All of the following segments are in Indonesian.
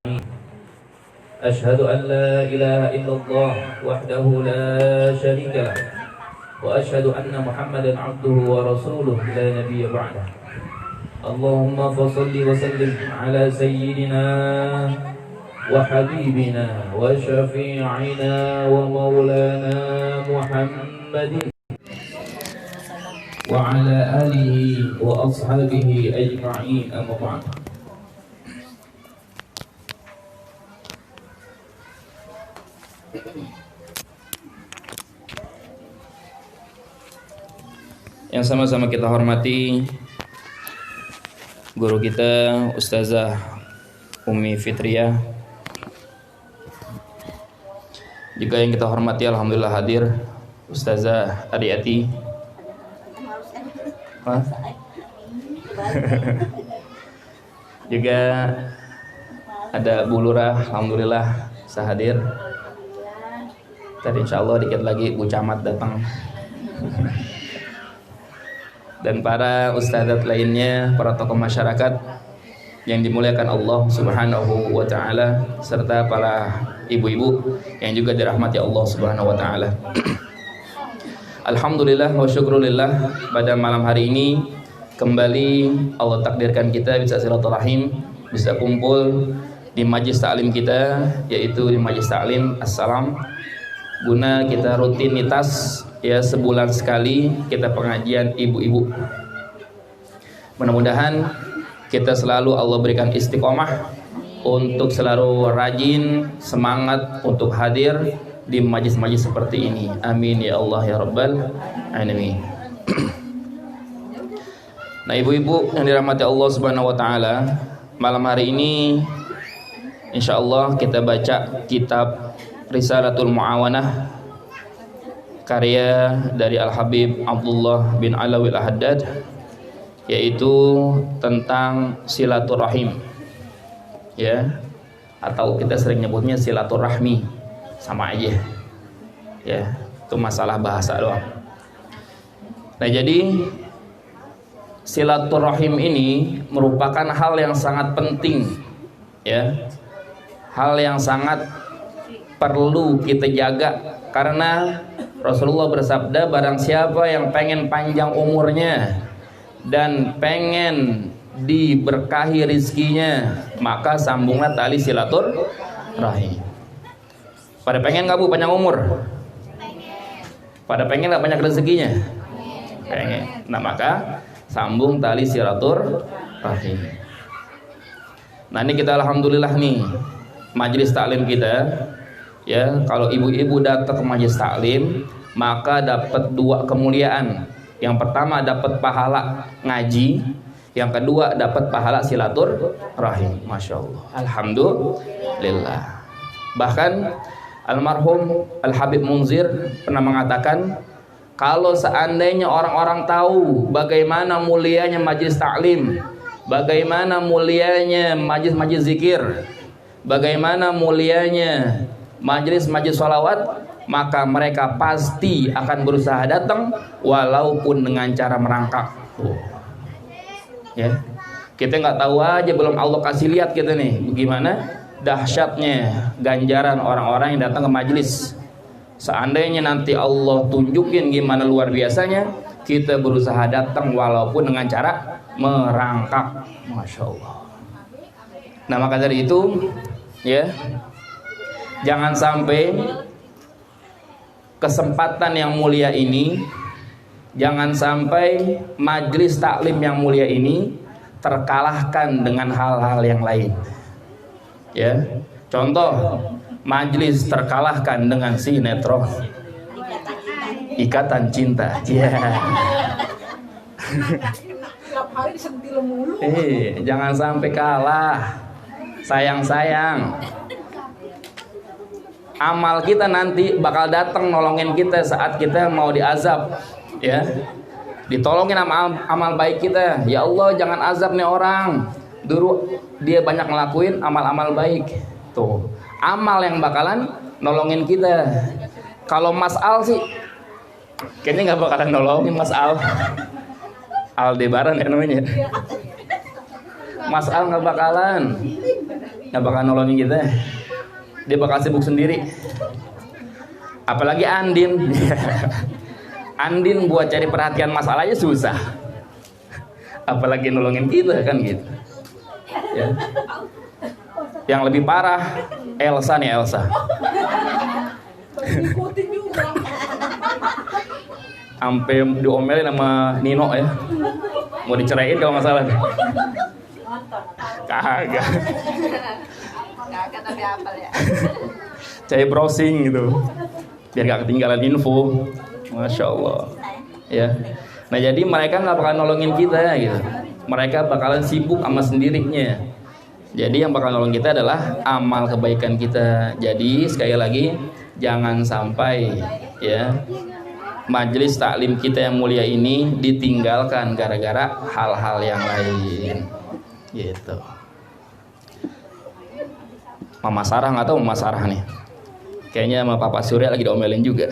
أشهد أن لا إله إلا الله وحده لا شريك له وأشهد أن محمدا عبده ورسوله لا نبي بعده اللهم فصل وسلم على سيدنا وحبيبنا وشفيعنا ومولانا محمد وعلى آله وأصحابه أجمعين أما بعد. Yang sama-sama kita hormati guru kita Ustazah Umi Fitriah, juga yang kita hormati alhamdulillah hadir Ustazah Ariati, juga ada Bu Lurah alhamdulillah sahadir. Tadi insyaallah dikit lagi Bu Camat datang. Dan para ustadzat lainnya, para tokoh masyarakat yang dimuliakan Allah Subhanahu wa taala, serta para ibu-ibu yang juga dirahmati Allah Subhanahu wa taala. Alhamdulillah wa syukrulillah, pada malam hari ini kembali Allah takdirkan kita bisa silaturahim, bisa kumpul di majlis taklim kita, yaitu di majlis taklim Assalam, guna kita rutinitas ya sebulan sekali kita pengajian ibu-ibu. Mudah-mudahan kita selalu Allah berikan istiqomah untuk selalu rajin, semangat untuk hadir di majlis-majlis seperti ini. Amin ya Allah ya Rabbal alamin. Nah, ibu-ibu yang dirahmati Allah Subhanahu wa taala, malam hari ini insyaallah kita baca kitab Risalatul Muawanah karya dari Al-Habib Abdullah bin Alawi Al-Haddad, yaitu tentang silaturahim ya, atau kita sering nyebutnya silaturahmi, sama aja ya, itu masalah bahasa doang. Nah, jadi silaturahim ini merupakan hal yang sangat penting ya, hal yang sangat perlu kita jaga, karena Rasulullah bersabda, barang siapa yang pengen panjang umurnya dan pengen diberkahi rizkinya, maka sambunglah tali silaturahim. Pada pengen gak Bu panjang umur? Pada pengen gak banyak rezekinya? Pengen. Nah, maka sambung tali silaturahim. Nah, ini kita alhamdulillah nih, majelis taklim kita ya, kalau ibu-ibu datang ke majelis taklim maka dapat dua kemuliaan. Yang pertama dapat pahala ngaji, yang kedua dapat pahala silaturahim. Masya Allah, alhamdulillah. Bahkan almarhum Al-Habib Munzir pernah mengatakan, kalau seandainya orang-orang tahu bagaimana mulianya majelis taklim, bagaimana mulianya majelis-majelis zikir, bagaimana mulianya majelis-majelis sholawat, maka mereka pasti akan berusaha datang walaupun dengan cara merangkak. Ya, kita nggak tahu aja, belum Allah kasih lihat kita nih bagaimana dahsyatnya ganjaran orang-orang yang datang ke majelis. Seandainya nanti Allah tunjukin gimana luar biasanya, kita berusaha datang walaupun dengan cara merangkak. Masya Allah. Nah, maka dari itu ya, jangan sampai kesempatan yang mulia ini, jangan sampai majlis taklim yang mulia ini terkalahkan dengan hal-hal yang lain. Ya, contoh majlis terkalahkan dengan sinetron Ikatan Cinta. Ya. Jangan sampai kalah. Sayang-sayang. Amal kita nanti bakal datang nolongin kita saat kita mau diazab ya, ditolongin sama amal baik kita. Ya Allah, jangan azab nih orang, dulu dia banyak ngelakuin amal-amal baik. Tuh, amal yang bakalan nolongin kita. Kalau Mas Al sih kayaknya nggak bakalan nolongin Mas Al. Aldebaran ya namanya. Mas Al nggak bakalan. nggak bakal nolongin kita. Dia bakal sibuk sendiri. Apalagi Andin. Andin buat cari perhatian masalahnya susah. Apalagi nolongin kita kan gitu. Ya. Yang lebih parah Elsa nih, Elsa. Sampai diomelin sama Nino ya. Mau diceraiin kalau masalah. Kagak. Tapi apal ya. Cari browsing gitu. Biar gak ketinggalan info. Masya Allah. Ya. Nah jadi mereka nggak bakalan nolongin kita ya gitu. Mereka bakalan sibuk sama sendirinya. Jadi yang bakal nolong kita adalah amal kebaikan kita. Jadi sekali lagi jangan sampai ya majelis taklim kita yang mulia ini ditinggalkan gara-gara hal-hal yang lain. Gitu. Mama Sarah nggak tahu Mama Sarah nih. Kayaknya sama Papa Surya lagi diomelin juga.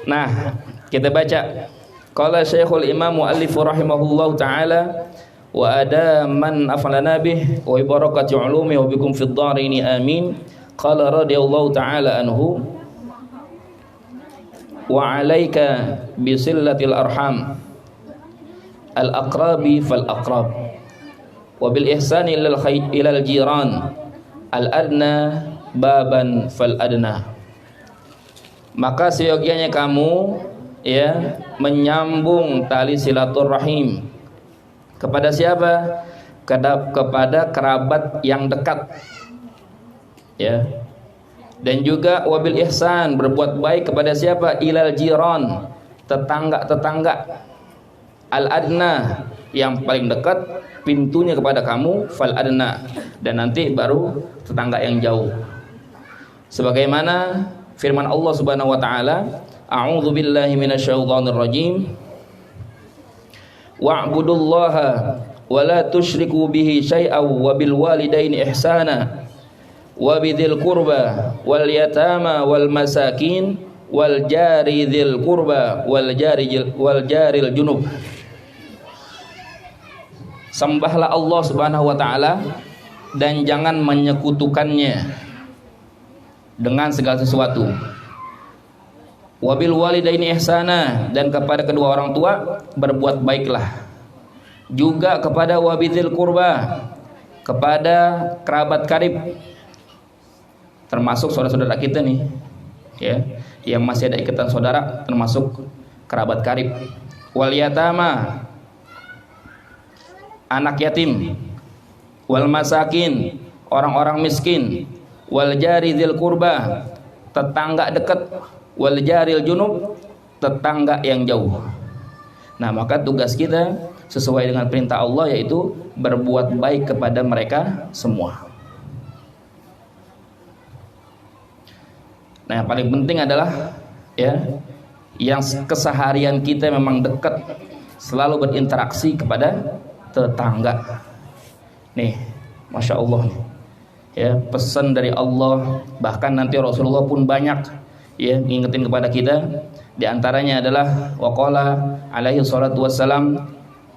Nah, kita baca. Qala Syekhul Imam Mu'allif rahimahullahu taala wa ada man afalana bih wa barakati ulumi wa bikum fid dharaini amin. Qala radhiyallahu taala anhu wa alayka bi sillatil arham al aqrabi fal aqrab wa bil ihsani ilal jiran al adna baban fal adna. Maka seyogianya kamu ya menyambung tali silaturahim kepada siapa? Kepada kerabat yang dekat. Ya. Dan juga wabil ihsan, berbuat baik kepada siapa? Ilal jiran, tetangga-tetangga. Al adna, yang paling dekat pintunya kepada kamu, fal adna, dan nanti baru tetangga yang jauh. Sebagaimana firman Allah Subhanahu wa taala, a'udzu billahi minasyaitonir rajim. Wa'budullaha wa la tusyriku bihi syai'an wa bil walidaini ihsana wa bidzil qurba wal yatama wal masakin wal jari dzil qurba wal jaril junub. Sembahlah Allah Subhanahu wa taala dan jangan menyekutukannya dengan segala sesuatu. Wabil walidaini ihsana, dan kepada kedua orang tua berbuat baiklah. Juga kepada wabidzil qurba, kepada kerabat karib, termasuk saudara-saudara kita nih, ya, yang masih ada ikatan saudara, termasuk kerabat karib. Wal yatama, anak yatim. Wal masakin, orang-orang miskin. Wal jari dzil qurba, tetangga dekat. Wal jaril junub, tetangga yang jauh. Nah, maka tugas kita sesuai dengan perintah Allah, yaitu berbuat baik kepada mereka semua. Nah, yang paling penting adalah ya, yang keseharian kita memang dekat, selalu berinteraksi kepada tetangga. Nih, Masya Allah nih. Ya, pesan dari Allah, bahkan nanti Rasulullah pun banyak ya ngingetin kepada kita. Di antaranya adalah waqala alaihi salatu wassalam,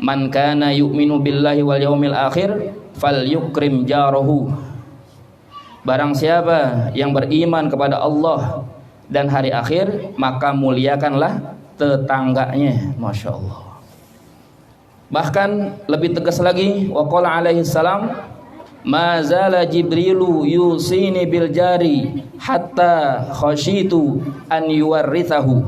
man kana yu'minu billahi wal yaumil akhir falyukrim jarahu. Barang siapa yang beriman kepada Allah dan hari akhir, maka muliakanlah tetangganya. Masya Allah. Bahkan lebih tegas lagi, waqala alaihi salam, ma zala jibrilu yusini bil jari hatta khasyitu an yuwarrithahu.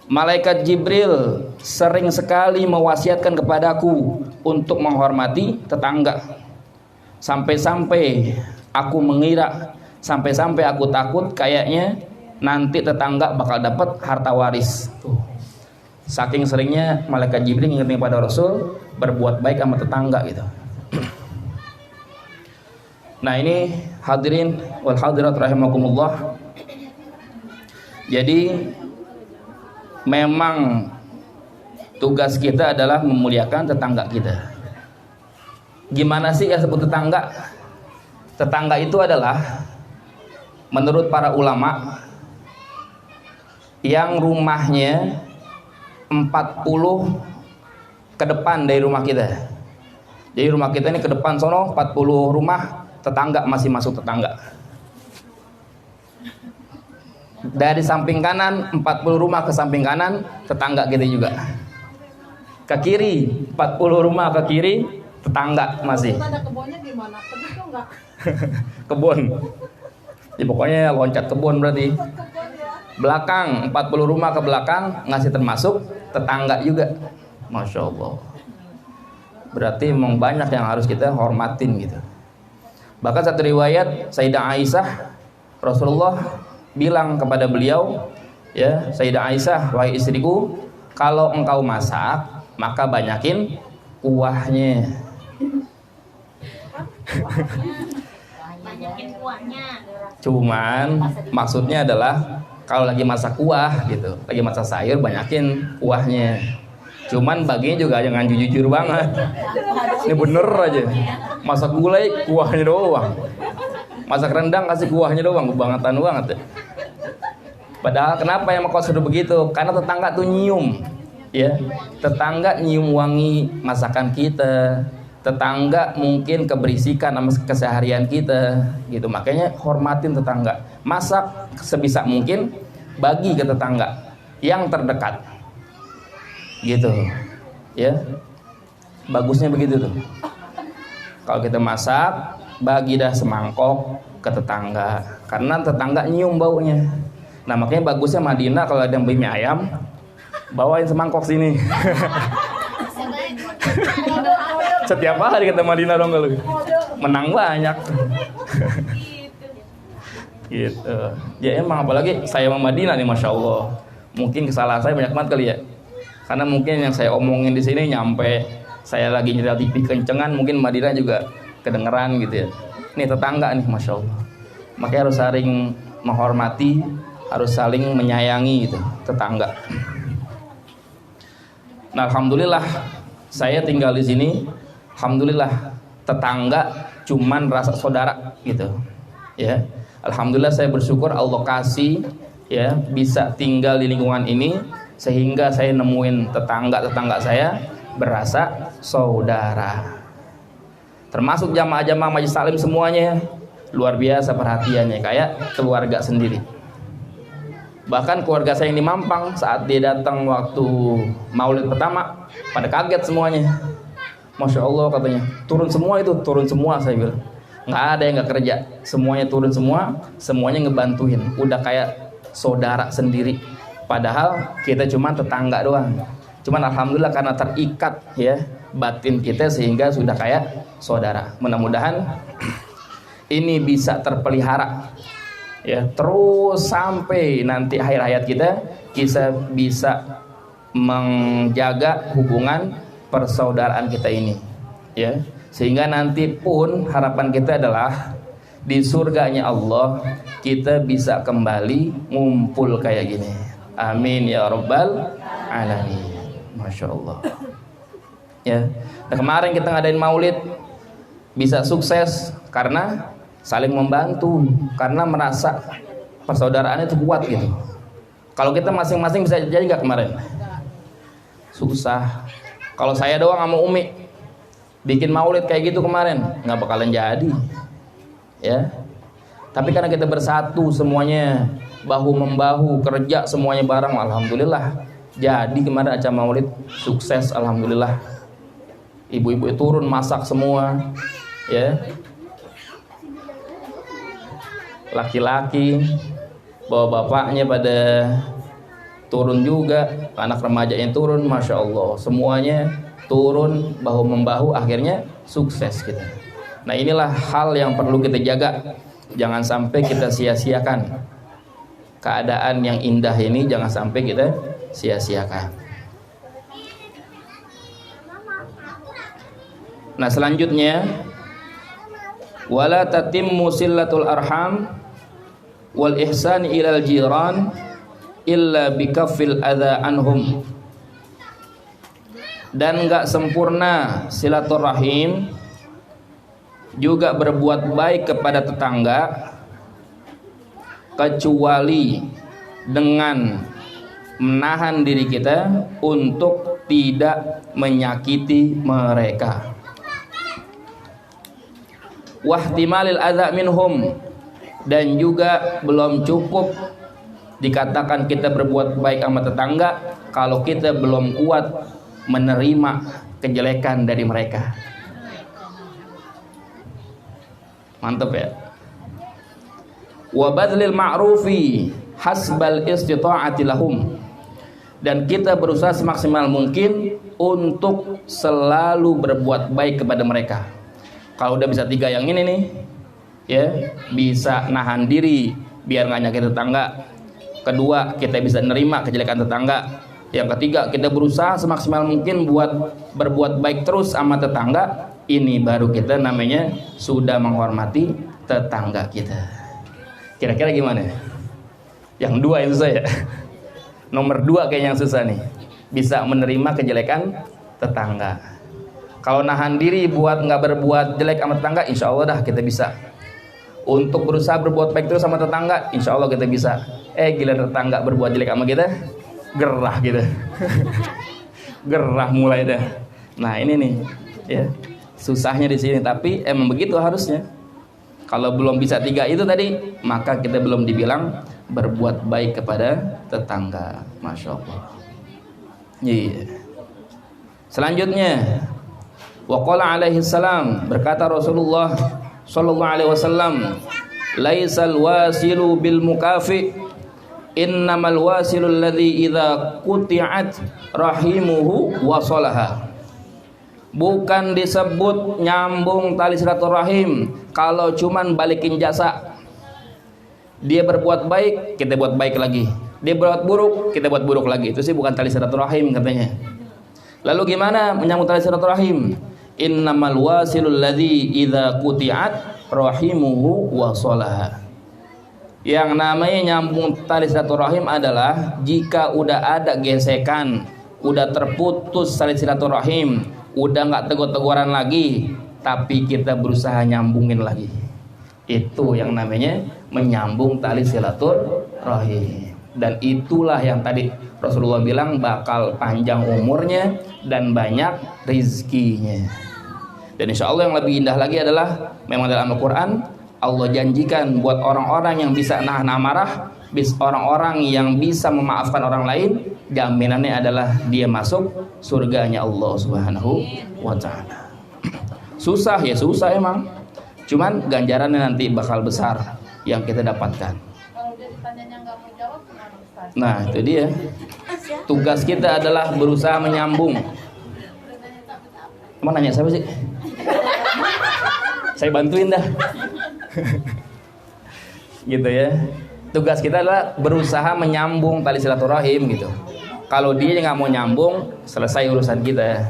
Malaikat Jibril sering sekali mewasiatkan kepadaku untuk menghormati tetangga, sampai-sampai aku mengira, sampai-sampai aku takut kayaknya nanti tetangga bakal dapat harta waris. Saking seringnya malaikat Jibril ngingetin kepada Rasul berbuat baik sama tetangga gitu. Nah, ini hadirin wal hadirat rahimakumullah. Jadi memang tugas kita adalah memuliakan tetangga kita. Gimana sih ya sebut tetangga? Tetangga itu adalah menurut para ulama yang rumahnya 40 ke depan dari rumah kita. Jadi rumah kita ini ke depan sono 40 rumah, tetangga masih masuk tetangga. Dari samping kanan 40 rumah ke samping kanan, tetangga kita juga. Ke kiri 40 rumah ke kiri, tetangga masih. Ada kebunnya gimana? Begitu enggak? Kebun. Ya pokoknya loncat kebun berarti. Belakang 40 rumah ke belakang ngasih termasuk tetangga juga. Masya Allah. Berarti memang banyak yang harus kita hormatin gitu. Bahkan satu riwayat Sayyidah Aisyah, Rasulullah bilang kepada beliau, ya Sayyidah Aisyah, wahai istriku, kalau engkau masak maka banyakin kuahnya. Banyakin kuahnya. Cuman maksudnya adalah kalau lagi masak kuah gitu, lagi masak sayur banyakin kuahnya. Cuman baginya juga jangan jujur banget. Ini bener aja. Masak gulai kuahnya doang. Masak rendang kasih kuahnya doang, kebangetan banget ya. Padahal kenapa yang kau suruh begitu? Karena tetangga tuh nyium, ya. Tetangga nyium wangi masakan kita. Tetangga mungkin keberisikan sama keseharian kita, gitu. Makanya hormatin tetangga. Masak sebisa mungkin bagi ke tetangga yang terdekat, gitu, ya. Bagusnya begitu tuh. Kalau kita masak, bagi dah semangkok ke tetangga, karena tetangga nyium baunya. Nah makanya bagusnya Madinah kalau ada yang beli mie ayam, bawain semangkok sini. Setiap hari kata Madinah dong kalau menang banyak. Gitu. Ya emang apalagi saya sama Madinah nih, masya Allah. Mungkin kesalahan saya banyak banget kali ya. Karena mungkin yang saya omongin di sini nyampe saya lagi nyetel TV kencengan, mungkin Madinah juga kedengeran gitu ya. Ini tetangga nih, masya Allah. Makanya harus saling menghormati, harus saling menyayangi gitu tetangga. Nah alhamdulillah saya tinggal di sini. Alhamdulillah tetangga cuman rasa saudara gitu, ya. Alhamdulillah saya bersyukur Allah kasih ya bisa tinggal di lingkungan ini sehingga saya nemuin tetangga saya berasa saudara. Termasuk jamaah-jamaah Majelis Taklim semuanya luar biasa perhatiannya kayak keluarga sendiri. Bahkan keluarga saya yang di Mampang saat dia datang waktu Maulid pertama pada kaget semuanya. Masya Allah katanya, turun semua saya bilang. Nggak ada yang nggak kerja, semuanya turun semua, semuanya ngebantuin. Udah kayak saudara sendiri. Padahal kita cuma tetangga doang. Cuman alhamdulillah karena terikat ya batin kita sehingga sudah kayak saudara. Mudah-mudahan ini bisa terpelihara ya terus sampai nanti akhir hayat kita bisa menjaga hubungan persaudaraan kita ini ya, sehingga nanti pun harapan kita adalah di surganya Allah kita bisa kembali ngumpul kayak gini. Amin ya rabbal alamin. Masya Allah ya. Nah, kemarin kita ngadain maulid bisa sukses karena saling membantu, karena merasa persaudaraannya itu kuat gitu. Kalau kita masing-masing bisa jadi nggak kemarin? Susah. Kalau saya doang sama Umi bikin maulid kayak gitu kemarin nggak bakalan jadi, ya. Tapi karena kita bersatu semuanya bahu membahu kerja semuanya bareng, alhamdulillah jadi kemarin acara maulid sukses, alhamdulillah. Ibu-ibu turun masak semua, ya. Laki-laki bawa bapaknya pada turun juga, anak remajanya turun, masya Allah, semuanya turun bahu membahu, akhirnya sukses kita. Nah inilah hal yang perlu kita jaga, jangan sampai kita sia-siakan keadaan yang indah ini, jangan sampai kita sia-siakan. Nah selanjutnya, wala tatimmu sillatul arham wal ihsani ilal jiran illa bikaffil adza anhum. Dan enggak sempurna silaturahim juga berbuat baik kepada tetangga kecuali dengan menahan diri kita untuk tidak menyakiti mereka. wahtimalil adza minhum, dan juga belum cukup dikatakan kita berbuat baik sama tetangga kalau kita belum kuat menerima kejelekan dari mereka. Mantap ya. Wa badlil ma'rufi hasbal istita'ati lahum, dan kita berusaha semaksimal mungkin untuk selalu berbuat baik kepada mereka. Kalau udah bisa 3 yang ini nih, ya, bisa nahan diri biar nggak nyakitin tetangga. Kedua, kita bisa nerima kejelekan tetangga. Yang ketiga, kita berusaha semaksimal mungkin buat berbuat baik terus sama tetangga. Ini baru kita namanya sudah menghormati tetangga kita. Kira-kira gimana? Yang 2 itu saya. Nomor 2 kayaknya yang susah nih. Bisa menerima kejelekan tetangga. Kalau nahan diri buat nggak berbuat jelek sama tetangga, insya Allah dah kita bisa. Untuk berusaha berbuat baik terus sama tetangga, insya Allah kita bisa. Gila tetangga berbuat jelek sama kita, gerah gitu. Gerah mulai dah. Nah ini nih, ya, susahnya di sini. Tapi emang begitu harusnya. Kalau belum bisa 3 itu tadi, maka kita belum dibilang berbuat baik kepada tetangga. Masya Allah. Iya. Selanjutnya, waqala alaihi salam, berkata Rasulullah sallallahu alaihi wasallam, laisal wasilu bil mukafi, innamal wasilu alladhi idza quti'at rahimuhu wasalaha. Bukan disebut nyambung tali silaturahim kalau cuman balikin jasa. Dia berbuat baik, kita buat baik lagi. Dia berbuat buruk, kita buat buruk lagi. Itu sih bukan tali silaturahim katanya. Lalu gimana menyambung tali silaturahim? Innamal wasilul ladzi idza quti'at rahimuhu wasalaha. Yang namanya nyambung tali silaturahim adalah jika udah ada gesekan, udah terputus tali silaturahim, udah nggak tegur-teguran lagi, tapi kita berusaha nyambungin lagi. Itu yang namanya menyambung tali silaturahim. Dan itulah yang tadi Rasulullah bilang bakal panjang umurnya dan banyak rizkinya. Dan insya Allah yang lebih indah lagi adalah memang dalam Al-Quran Allah janjikan buat orang-orang yang bisa nahan amarah, orang-orang yang bisa memaafkan orang lain, jaminannya adalah dia masuk surganya Allah Subhanahu wa ta'ala. Susah ya, susah emang. Cuman ganjarannya nanti bakal besar yang kita dapatkan. Kalau dia ditanyanya nggak mau jawab, gimana Ustaz? Nah itu dia. Tugas kita adalah berusaha menyambung. Mau nanya siapa sih? Saya bantuin dah. Gitu ya. Tugas kita adalah berusaha menyambung tali silaturahim gitu. Kalau dia nggak mau nyambung, selesai urusan kita.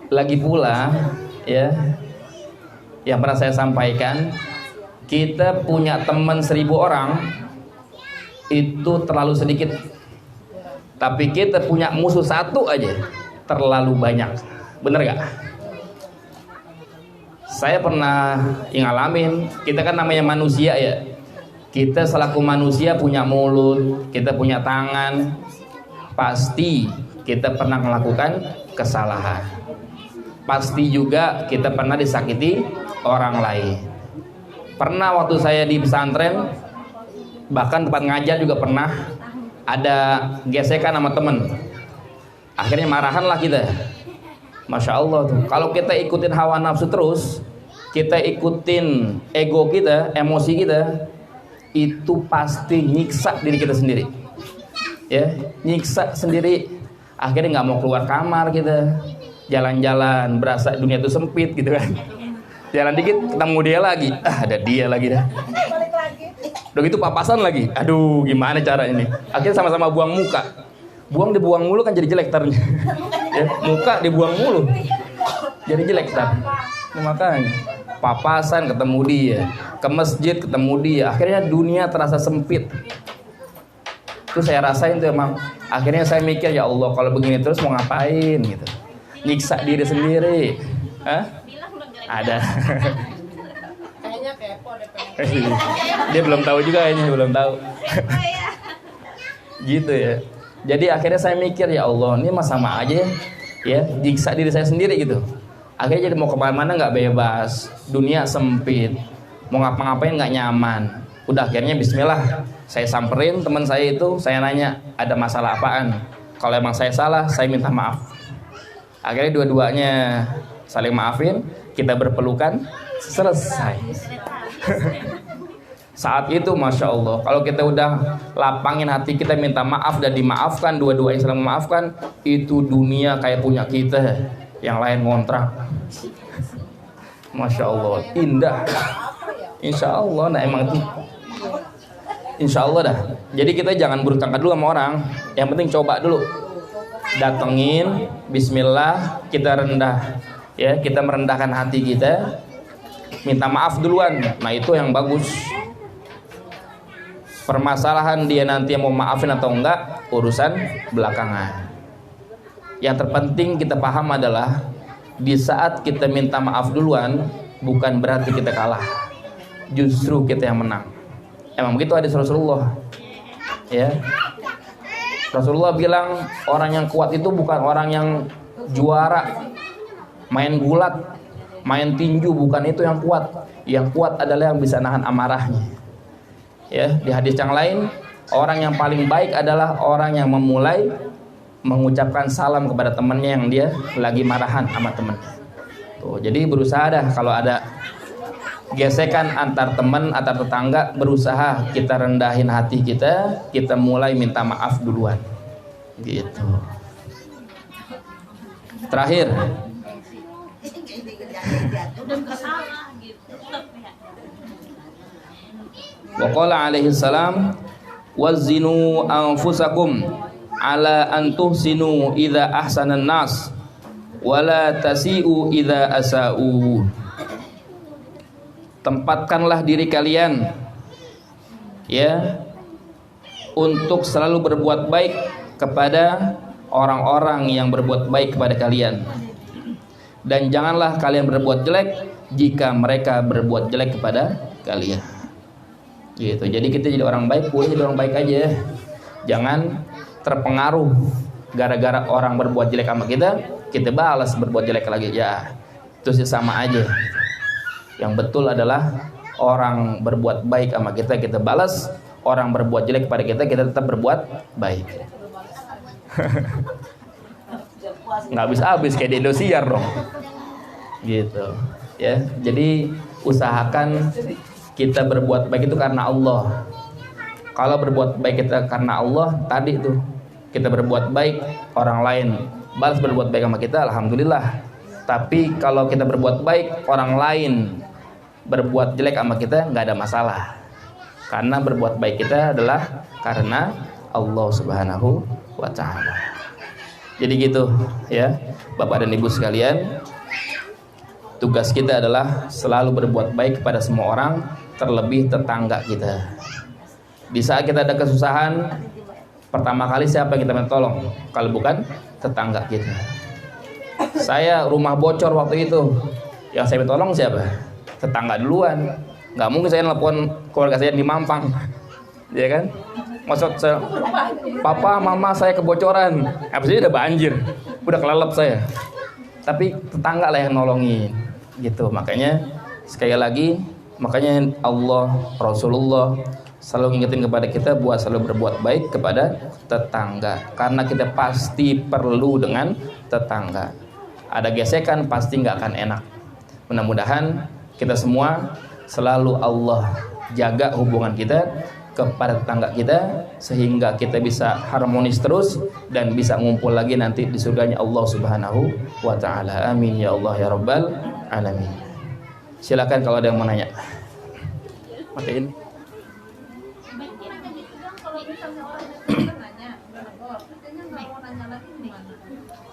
Lagi pula ya, yang pernah saya sampaikan, kita punya teman 1000 orang itu terlalu sedikit, tapi kita punya musuh 1 aja terlalu banyak. Bener gak? Saya pernah ngalamin, kita kan namanya manusia ya, kita selaku manusia punya mulut, kita punya tangan, pasti kita pernah melakukan kesalahan, pasti juga kita pernah disakiti orang lain. Pernah waktu saya di pesantren, bahkan tempat ngajar juga pernah ada gesekan sama temen, akhirnya marahan lah kita. Masya Allah tuh, kalau kita ikutin hawa nafsu terus, kita ikutin ego kita, emosi kita, itu pasti nyiksa diri kita sendiri ya, nyiksa sendiri. Akhirnya nggak mau keluar kamar kita, jalan-jalan berasa dunia itu sempit gitu kan. Jalan dikit ketemu dia lagi, ada dia lagi dah. Udah gitu papasan lagi, aduh gimana caranya nih. Akhirnya sama-sama buang muka. Buang dibuang mulu kan jadi jelek tarnya. Ya, muka dibuang mulu jadi jelek tar. Makanya papasan ketemu dia, ke masjid ketemu dia, akhirnya dunia terasa sempit. Itu saya rasain tuh emang. Akhirnya saya mikir, ya Allah kalau begini terus mau ngapain gitu. Nyiksa diri sendiri. Hah? Ada. Kayaknya kepo deh pengen. Dia belum tahu juga, kayaknya belum tahu. Gitu ya. Jadi akhirnya saya mikir, ya Allah, ini mah sama aja ya, jiksa diri saya sendiri gitu. Akhirnya jadi mau kemana-mana nggak bebas, dunia sempit, mau ngapa-ngapain nggak nyaman. Udah akhirnya Bismillah, saya samperin teman saya itu, saya nanya ada masalah apaan. Kalau emang saya salah, saya minta maaf. Akhirnya dua-duanya saling maafin, kita berpelukan, selesai. Saat itu Masya Allah, kalau kita udah lapangin hati kita, minta maaf dan dimaafkan, dua-duanya saling memaafkan, itu dunia kayak punya kita, yang lain ngontrak. Masya Allah, indah. Insya Allah, nah emang itu Insya Allah dah. Jadi kita jangan berutangka dulu sama orang, yang penting coba dulu, datengin, Bismillah, kita rendah ya, kita merendahkan hati kita, minta maaf duluan. Nah itu yang bagus. Permasalahan dia nanti mau maafin atau enggak urusan belakangan. Yang terpenting kita paham adalah di saat kita minta maaf duluan bukan berarti kita kalah, justru kita yang menang. Emang begitu hadis Rasulullah ya. Rasulullah bilang orang yang kuat itu bukan orang yang juara main gulat, main tinju, bukan itu yang kuat. Yang kuat adalah yang bisa nahan amarahnya. Ya, di hadis yang lain, orang yang paling baik adalah orang yang memulai mengucapkan salam kepada temannya yang dia lagi marahan sama temannya. Tuh, jadi berusaha dah kalau ada gesekan antar teman, antar tetangga, berusaha kita rendahin hati kita, kita mulai minta maaf duluan. Gitu. Terakhir, wa qala alaihi salam wazinu anfusakum ala an tuhsinu idza ahsanan nas wala tasiu idza asau. Tempatkanlah diri kalian ya untuk selalu berbuat baik kepada orang-orang yang berbuat baik kepada kalian, dan janganlah kalian berbuat jelek jika mereka berbuat jelek kepada kalian. Gitu. Jadi kita jadi orang baik, boleh jadi orang baik aja. Jangan terpengaruh gara-gara orang berbuat jelek sama kita, kita balas berbuat jelek lagi. Ya, itu sih sama aja. Yang betul adalah orang berbuat baik sama kita, kita balas. Orang berbuat jelek kepada kita, kita tetap berbuat baik. Nggak habis-habis kayak di Indosiar dong. Gitu. Ya, jadi usahakan kita berbuat baik itu karena Allah. Kalau berbuat baik kita karena Allah, tadi tuh kita berbuat baik, orang lain balas berbuat baik sama kita, alhamdulillah. Tapi kalau kita berbuat baik, orang lain berbuat jelek sama kita, nggak ada masalah. Karena berbuat baik kita adalah karena Allah Subhanahu wa Ta'ala. Jadi gitu ya, Bapak dan Ibu sekalian, tugas kita adalah selalu berbuat baik kepada semua orang, terlebih tetangga kita. Di saat kita ada kesusahan, pertama kali siapa yang kita minta tolong? Kalau bukan tetangga kita. Saya rumah bocor waktu itu, yang saya minta tolong siapa? Tetangga duluan. Nggak mungkin saya nelpon keluarga saya di Mampang, ya kan? Maksud saya, papa, mama saya kebocoran. Habis itu udah banjir, udah kelelep saya. Tapi tetangga lah yang nolongin, gitu. Makanya sekali lagi, makanya Allah, Rasulullah selalu ngingetin kepada kita buat selalu berbuat baik kepada tetangga, karena kita pasti perlu dengan tetangga. Ada gesekan pasti nggak akan enak. Mudah-mudahan kita semua selalu Allah jaga hubungan kita kepada tetangga kita, sehingga kita bisa harmonis terus dan bisa ngumpul lagi nanti di surganya Allah Subhanahu wa Ta'ala. Amin ya Allah ya Rabbal alamin. Silakan kalau ada yang mau nanya. Matiin.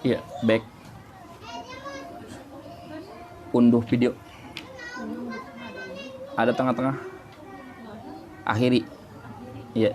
Iya, back. Unduh video. Ada tengah-tengah. Akhiri. Iya.